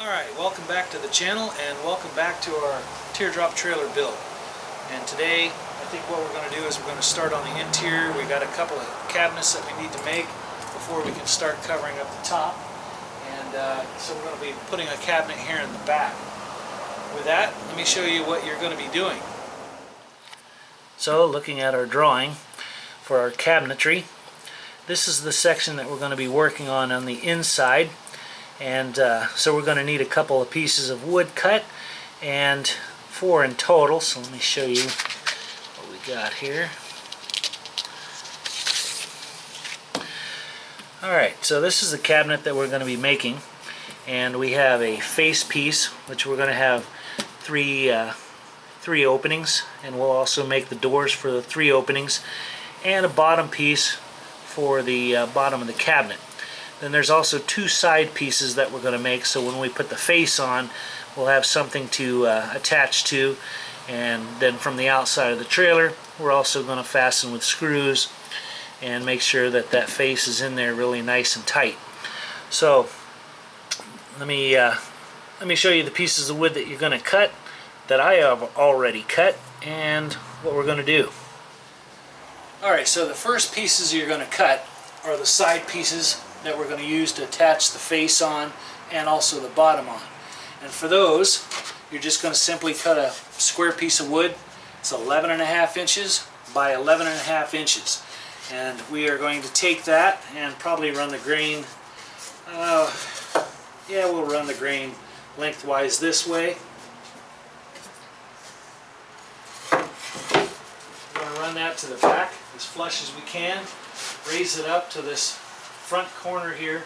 Alright, welcome back to the channel and welcome back to our teardrop trailer build. And today I think what we're going to do is we're going to start on the interior. We got a couple of cabinets that we need to make before we can start covering up the top. And so we're going to be putting a cabinet here in the back. With that, let me show you what you're going to be doing. So looking at our drawing for our cabinetry, this is the section that we're going to be working on the inside. And so we're going to need a couple of pieces of wood cut, and 4 in total. So let me show you what we got here. Alright, so this is the cabinet that we're going to be making, and we have a face piece which we're going to have three openings, and we'll also make the doors for the 3 openings, and a bottom piece for the bottom of the cabinet. Then there's also 2 side pieces that we're going to make, so when we put the face on, we'll have something to attach to. And then from the outside of the trailer, we're also going to fasten with screws and make sure that that face is in there really nice and tight. So let me show you the pieces of wood that you're going to cut, that I have already cut, and what we're going to do. Alright, so the first pieces you're going to cut are the side pieces that we're going to use to attach the face on and also the bottom on. And for those, you're just going to simply cut a square piece of wood. It's 11.5 inches by 11.5 inches. And we are going to take that and probably run the grain, we'll run the grain lengthwise this way. We're going to run that to the back as flush as we can. Raise it up to this front corner here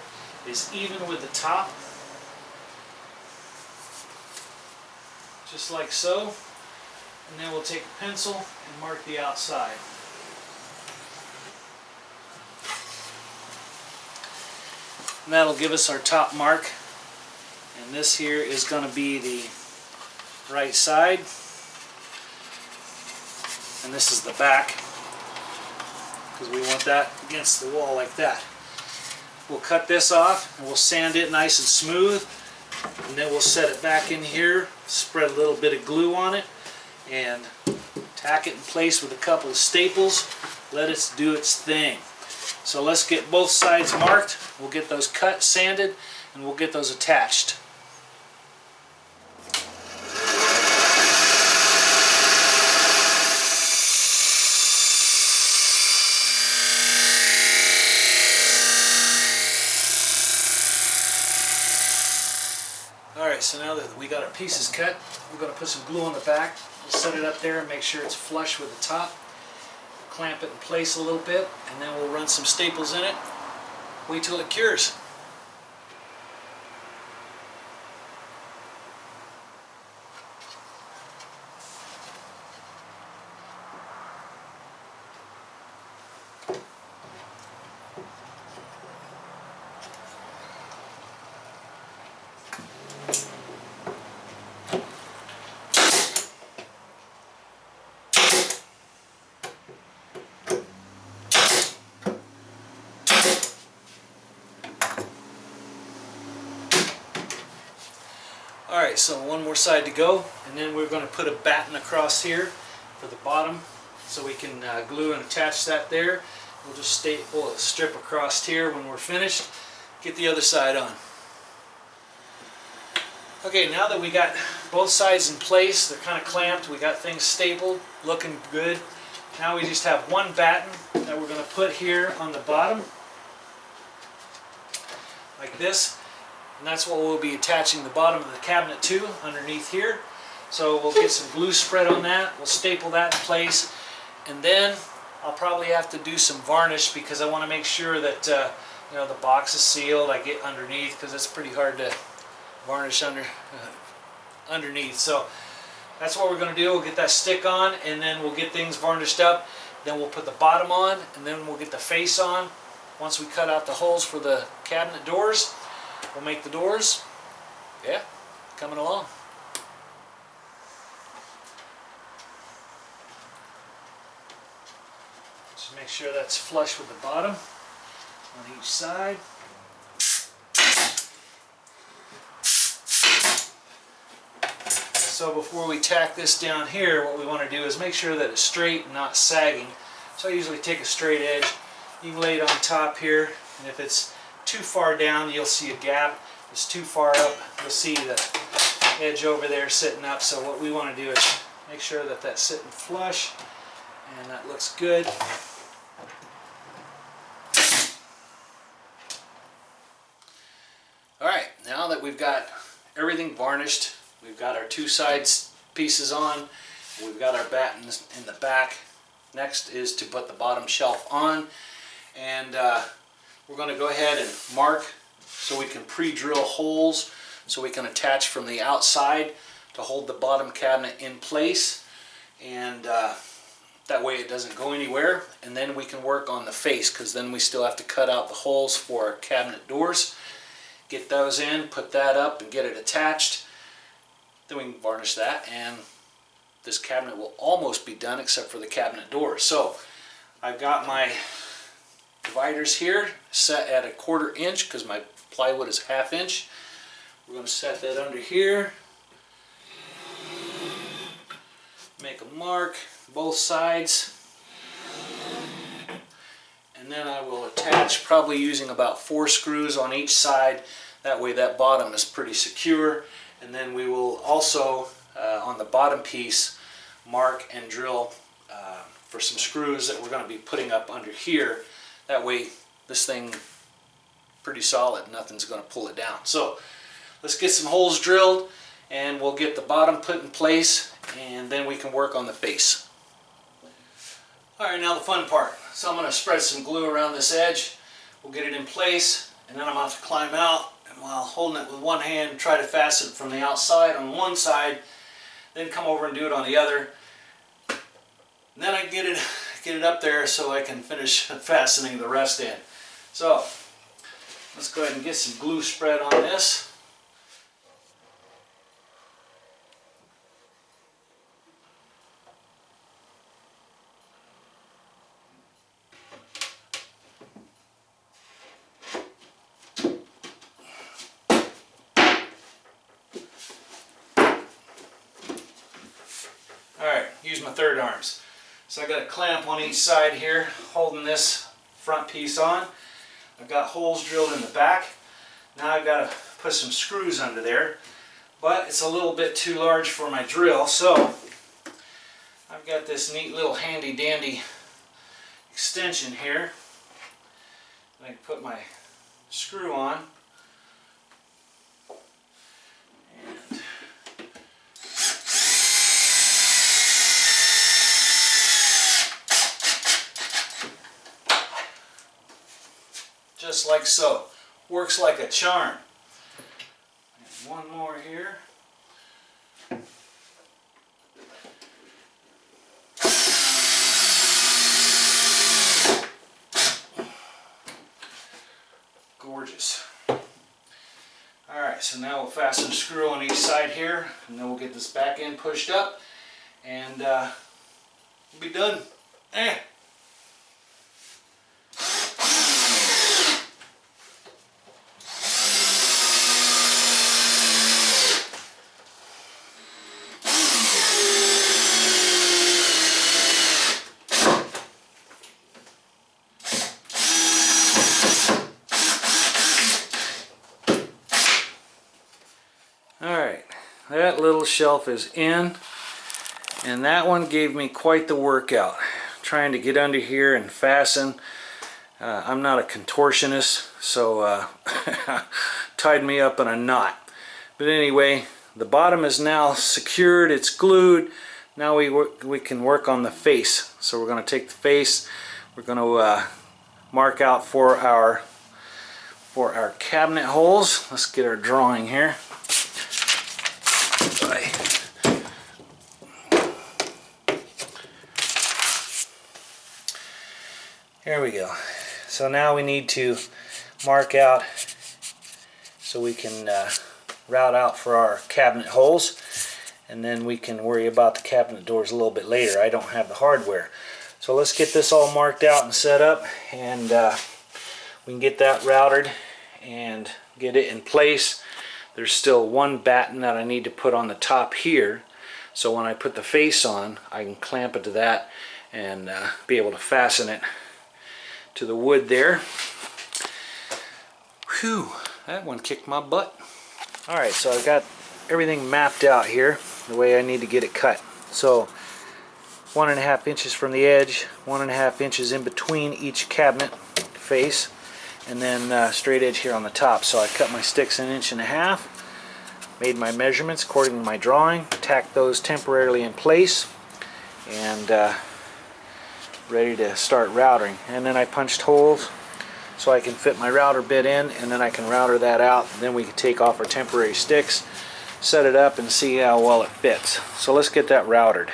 is even with the top, just like so, and then we'll take a pencil and mark the outside. And that'll give us our top mark, and this here is going to be the right side, and this is the back, because we want that against the wall like that. We'll cut this off and we'll sand it nice and smooth, and then we'll set it back in here, spread a little bit of glue on it, and tack it in place with a couple of staples. Let it do its thing. So let's get both sides marked. We'll get those cut, sanded, and we'll get those attached. Alright, so now that we got our pieces cut, we're going to put some glue on the back. We'll set it up there and make sure it's flush with the top. Clamp it in place a little bit, and then we'll run some staples in it. Wait till it cures. Alright, so one more side to go, and then we're going to put a batten across here for the bottom so we can glue and attach that there. We'll just staple a strip across here when we're finished. Get the other side on. Okay, now that we got both sides in place, they're kind of clamped, we got things stapled, looking good. Now we just have one batten that we're going to put here on the bottom, like this. And that's what we'll be attaching the bottom of the cabinet to, underneath here. So we'll get some glue spread on that, we'll staple that in place, and then I'll probably have to do some varnish because I want to make sure that the box is sealed. I get underneath because it's pretty hard to varnish underneath. So that's what we're going to do. We'll get that stick on, and then we'll get things varnished up. Then we'll put the bottom on, and then we'll get the face on. Once we cut out the holes for the cabinet doors, we'll make the doors. Yeah, coming along. Just make sure that's flush with the bottom on each side. So before we tack this down here, what we want to do is make sure that it's straight and not sagging. So I usually take a straight edge. You can lay it on top here, and if it's too far down, you'll see a gap. If it's too far up, you'll see the edge over there sitting up. So what we want to do is make sure that that's sitting flush, and that looks good. Alright, now that we've got everything varnished, we've got our two sides pieces on, we've got our battens in the back. Next is to put the bottom shelf on, and we're going to go ahead and mark so we can pre-drill holes so we can attach from the outside to hold the bottom cabinet in place, and that way it doesn't go anywhere. And then we can work on the face, because then we still have to cut out the holes for our cabinet doors, get those in, put that up and get it attached. Then we can varnish that, and this cabinet will almost be done except for the cabinet doors. So I've got my dividers here set at 1/4 inch because my plywood is 1/2 inch. We're going to set that under here, make a mark both sides, and then I will attach, probably using about 4 screws on each side. That way that bottom is pretty secure. And then we will also on the bottom piece mark and drill for some screws that we're going to be putting up under here. That way this thing pretty solid, nothing's going to pull it down. So let's get some holes drilled, and we'll get the bottom put in place, and then we can work on the face. Alright, now the fun part. So I'm going to spread some glue around this edge. We'll get it in place, and then I'm going to have to climb out, and while holding it with one hand, try to fasten it from the outside on one side, then come over and do it on the other. And then I get it up there so I can finish fastening the rest in. So let's go ahead and get some glue spread on this. Alright, use my third arms. So I got a clamp on each side here holding this front piece on. I've got holes drilled in the back. Now I've got to put some screws under there, but it's a little bit too large for my drill, so I've got this neat little handy dandy extension here. I can put my screw on. And just like so. Works like a charm. And one more here. Gorgeous. Alright, so now we'll fasten a screw on each side here, and then we'll get this back end pushed up, and we'll be done. Alright, that little shelf is in, and that one gave me quite the workout. Trying to get under here and fasten. I'm not a contortionist, so tied me up in a knot. But anyway, the bottom is now secured, it's glued. Now we can work on the face. So we're going to take the face, we're going to mark out for our cabinet holes. Let's get our drawing here. Here we go. So now we need to mark out so we can route out for our cabinet holes, and then we can worry about the cabinet doors a little bit later. I don't have the hardware. So let's get this all marked out and set up, and we can get that routed and get it in place. There's still one batten that I need to put on the top here, So when I put the face on, I can clamp it to that and be able to fasten it to the wood there. Whew, that one kicked my butt. Alright, so I've got everything mapped out here the way I need to get it cut. So 1.5 inches from the edge, 1.5 inches in between each cabinet face, and then straight edge here on the top. So I cut my sticks 1.5 inches, made my measurements according to my drawing, tacked those temporarily in place, and ready to start routering. And then I punched holes so I can fit my router bit in, and then I can router that out. Then we can take off our temporary sticks, set it up, and see how well it fits. So let's get that routered.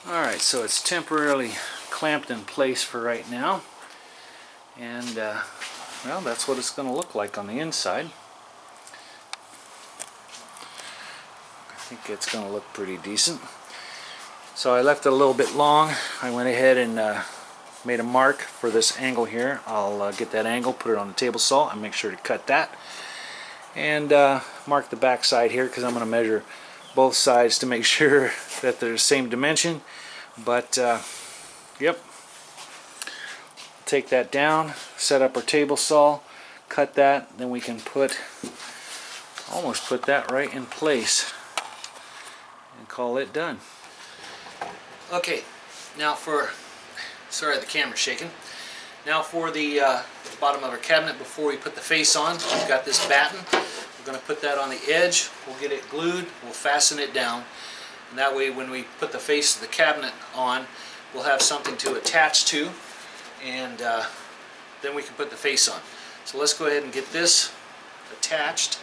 Alright, so it's temporarily clamped in place for right now, and well, that's what it's going to look like on the inside. I think it's going to look pretty decent. So I left it a little bit long. I went ahead and made a mark for this angle here. I'll get that angle, put it on the table saw, and make sure to cut that. And mark the back side here, because I'm going to measure both sides to make sure that they're the same dimension. But yep, take that down, set up our table saw, cut that, then we can almost put that right in place and call it done. Okay, now sorry the camera's shaking. Now for the bottom of our cabinet, before we put the face on, we've got this batten. We're going to put that on the edge, we'll get it glued, we'll fasten it down, and that way when we put the face of the cabinet on, we'll have something to attach to, and then we can put the face on. So let's go ahead and get this attached,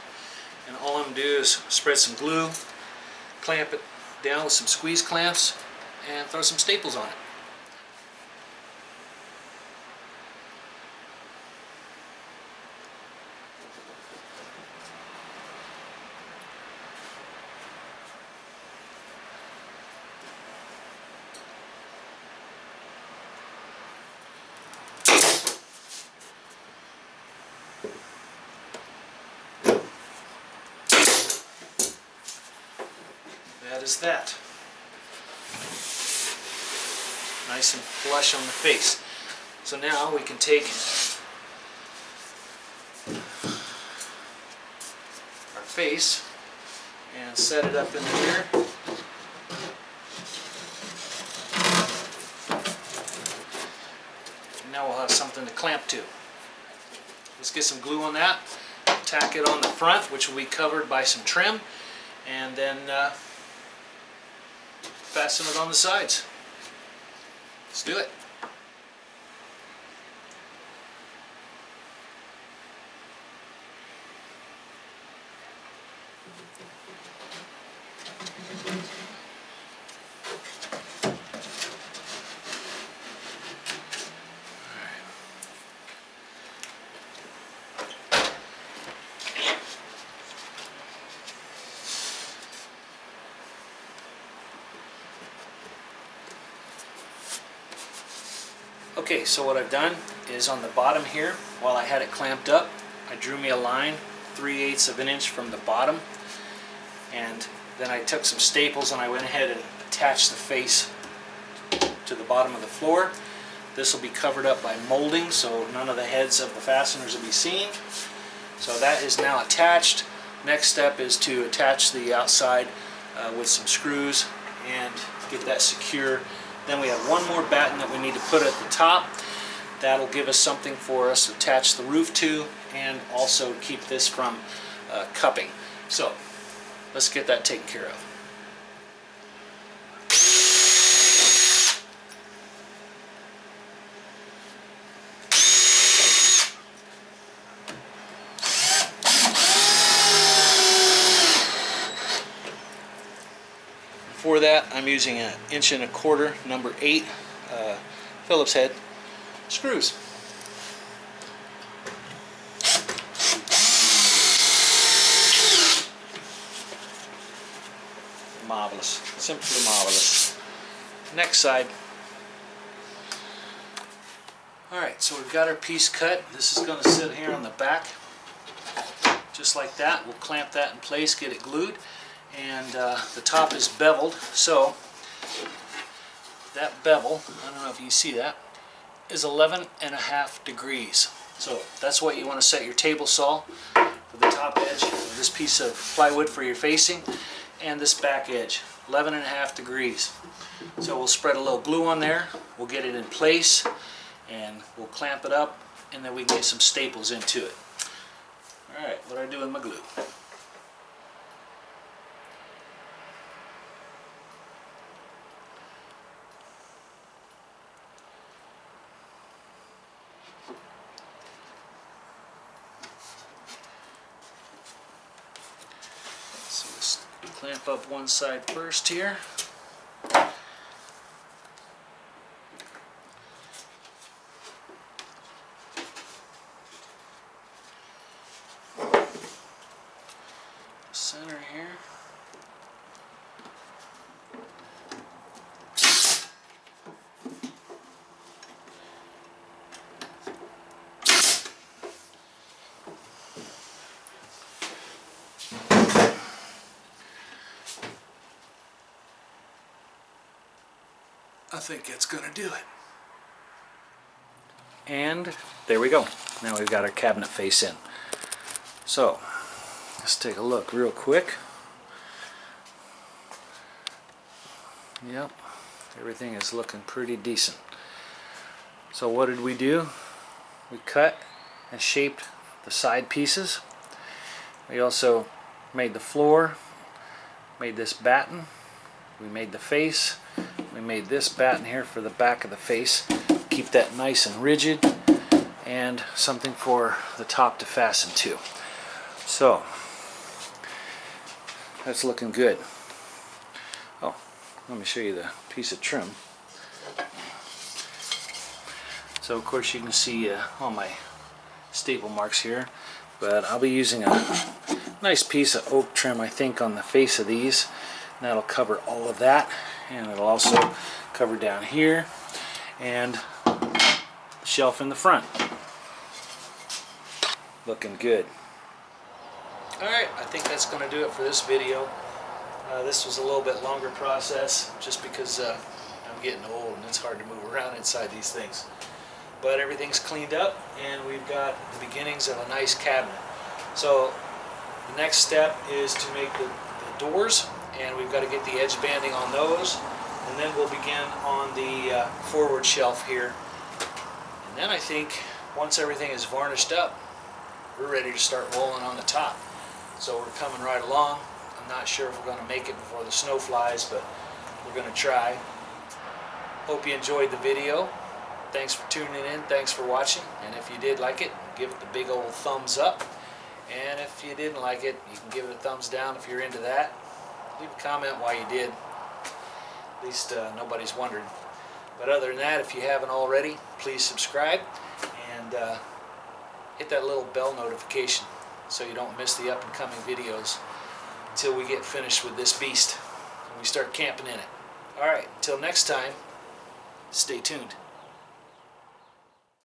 and all I'm going to do is spread some glue, clamp it down with some squeeze clamps, and throw some staples on it. That is that. Nice and flush on the face. So now we can take our face and set it up in here. And now we'll have something to clamp to. Let's get some glue on that, tack it on the front, which will be covered by some trim, and then fasten it on the sides. Let's do it. Okay, so what I've done is on the bottom here, while I had it clamped up, I drew me a line 3/8 of an inch from the bottom, and then I took some staples and I went ahead and attached the face to the bottom of the floor. This will be covered up by molding, so none of the heads of the fasteners will be seen. So that is now attached. Next step is to attach the outside with some screws and get that secure. Then we have one more batten that we need to put at the top. That'll give us something for us to attach the roof to, and also keep this from cupping. So let's get that taken care of. For that, I'm using an 1.25 inch number 8 Phillips head screws. Marvelous, simply marvelous. Next side, Alright, so we've got our piece cut. This is going to sit here on the back just like that. We'll clamp that in place, get it glued, and the top is beveled, so that bevel, I don't know if you see that, is 11.5 degrees. So that's what you want to set your table saw for the top edge of this piece of plywood for your facing, and this back edge, 11.5 degrees. So we'll spread a little glue on there, we'll get it in place, and we'll clamp it up, and then we can get some staples into it. Alright, what do I do with my glue? So let's clamp up one side first here. Center here. I think it's going to do it. And there we go. Now we've got our cabinet face in. So let's take a look real quick. Yep, everything is looking pretty decent. So what did we do? We cut and shaped the side pieces. We also made the floor, made this batten, we made the face, we made this batten here for the back of the face, keep that nice and rigid, and something for the top to fasten to. So that's looking good. Oh, let me show you the piece of trim. So of course you can see all my staple marks here, but I'll be using a nice piece of oak trim, I think, on the face of these. And that'll cover all of that, and it'll also cover down here and the shelf in the front. Looking good. Alright, I think that's going to do it for this video. This was a little bit longer process just because I'm getting old and it's hard to move around inside these things. But everything's cleaned up and we've got the beginnings of a nice cabinet. So the next step is to make the doors, and we've got to get the edge banding on those, and then we'll begin on the forward shelf here. And then I think once everything is varnished up, we're ready to start rolling on the top. So we're coming right along. I'm not sure if we're going to make it before the snow flies, but we're going to try. Hope you enjoyed the video. Thanks for tuning in, thanks for watching, and if you did like it, give it the big old thumbs up. And if you didn't like it, you can give it a thumbs down if you're into that. Leave a comment why you did. At least nobody's wondered. But other than that, if you haven't already, please subscribe and hit that little bell notification so you don't miss the up and coming videos until we get finished with this beast and we start camping in it. Alright, until next time, stay tuned.